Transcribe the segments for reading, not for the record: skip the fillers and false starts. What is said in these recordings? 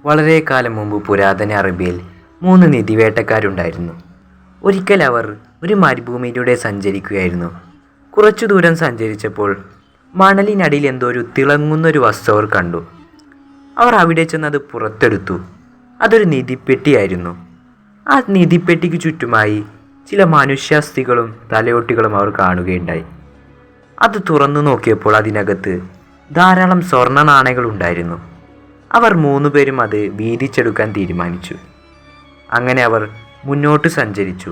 വളരെ കാലം മുമ്പ് പുരാതന അറേബ്യയിൽ 3 നിധിവേട്ടക്കാരുണ്ടായിരുന്നു. ഒരിക്കൽ അവർ ഒരു മരുഭൂമിയിലൂടെ സഞ്ചരിക്കുകയായിരുന്നു. കുറച്ചു ദൂരം സഞ്ചരിച്ചപ്പോൾ മണലിനടിയിൽ എന്തോ ഒരു തിളങ്ങുന്നൊരു വസ്തു അവർ കണ്ടു. അവർ അവിടെ ചെന്ന് അത് പുറത്തെടുത്തു. അതൊരു നിധിപ്പെട്ടിയായിരുന്നു. ആ നിധിപ്പെട്ടിക്ക് ചുറ്റുമായി ചില മനുഷ്യാസ്ഥികളും തലയോട്ടികളും അവർ കാണുകയുണ്ടായി. അത് തുറന്നു നോക്കിയപ്പോൾ അതിനകത്ത് ധാരാളം സ്വർണ്ണ നാണയങ്ങൾ ഉണ്ടായിരുന്നു. അവർ 3 പേരും അത് വീതിച്ചെടുക്കാൻ തീരുമാനിച്ചു. അങ്ങനെ അവർ മുന്നോട്ട് സഞ്ചരിച്ചു.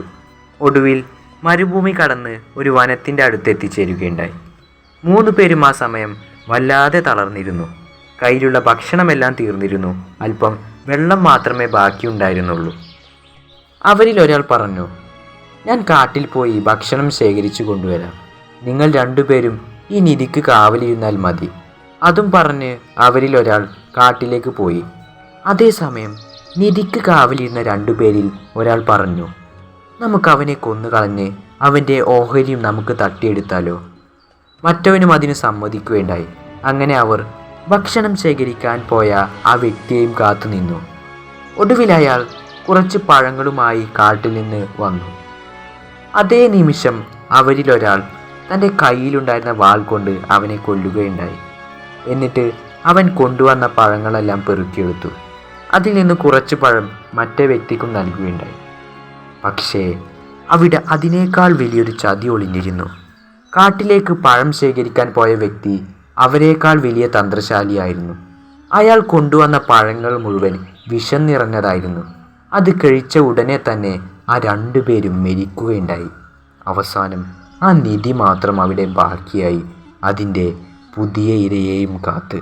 ഒടുവിൽ മരുഭൂമി കടന്ന് ഒരു വനത്തിൻ്റെ അടുത്ത് എത്തിച്ചേരുകയുണ്ടായി. 3 പേരും ആ സമയം വല്ലാതെ തളർന്നിരുന്നു. കയ്യിലുള്ള ഭക്ഷണമെല്ലാം തീർന്നിരുന്നു. അല്പം വെള്ളം മാത്രമേ ബാക്കിയുണ്ടായിരുന്നുള്ളൂ. അവരിൽ ഒരാൾ പറഞ്ഞു, "ഞാൻ കാട്ടിൽ പോയി ഭക്ഷണം ശേഖരിച്ചു കൊണ്ടുവരാം. നിങ്ങൾ 2 പേരും ഈ നിധിക്ക് കാവലിരുന്നാൽ മതി." അതും പറഞ്ഞ് അവരിൽ ഒരാൾ കാട്ടിലേക്ക് പോയി. അതേസമയം നിധിക്ക് കാവലിരുന്ന 2 പേരിൽ ഒരാൾ പറഞ്ഞു, "നമുക്ക് അവനെ കൊന്നുകളഞ്ഞ് അവൻ്റെ ഓഹരിയും നമുക്ക് തട്ടിയെടുത്താലോ?" മറ്റവനും അതിന് സമ്മതിക്കുകയുണ്ടായി. അങ്ങനെ അവർ ഭക്ഷണം ശേഖരിക്കാൻ പോയ ആ വ്യക്തിയെയും കാത്തുനിന്നു. ഒടുവിൽ അയാൾ കുറച്ച് പഴങ്ങളുമായി കാട്ടിൽ നിന്ന് വന്നു. അതേ നിമിഷം അവരിലൊരാൾ തൻ്റെ കയ്യിലുണ്ടായിരുന്ന വാൾ കൊണ്ട് അവനെ കൊല്ലുകയുണ്ടായി. എന്നിട്ട് അവൻ കൊണ്ടുവന്ന പഴങ്ങളെല്ലാം പെറുക്കിയെടുത്തു. അതിൽ നിന്ന് കുറച്ച് പഴം മറ്റേ വ്യക്തിക്കും നൽകുകയുണ്ടായി. പക്ഷേ അവിടെ അതിനേക്കാൾ വലിയൊരു ചതി ഒളിഞ്ഞിരുന്നു. കാട്ടിലേക്ക് പഴം ശേഖരിക്കാൻ പോയ വ്യക്തി അവരേക്കാൾ വലിയ തന്ത്രശാലിയായിരുന്നു. അയാൾ കൊണ്ടുവന്ന പഴങ്ങൾ മുഴുവൻ വിഷം നിറഞ്ഞതായിരുന്നു. അത് കഴിച്ച ഉടനെ തന്നെ ആ 2 പേരും മരിക്കുകയുണ്ടായി. അവസാനം ആ നിധി മാത്രം അവിടെ ബാക്കിയായി, അതിൻ്റെ പുതിയ ഇരയെയും കാത്ത്.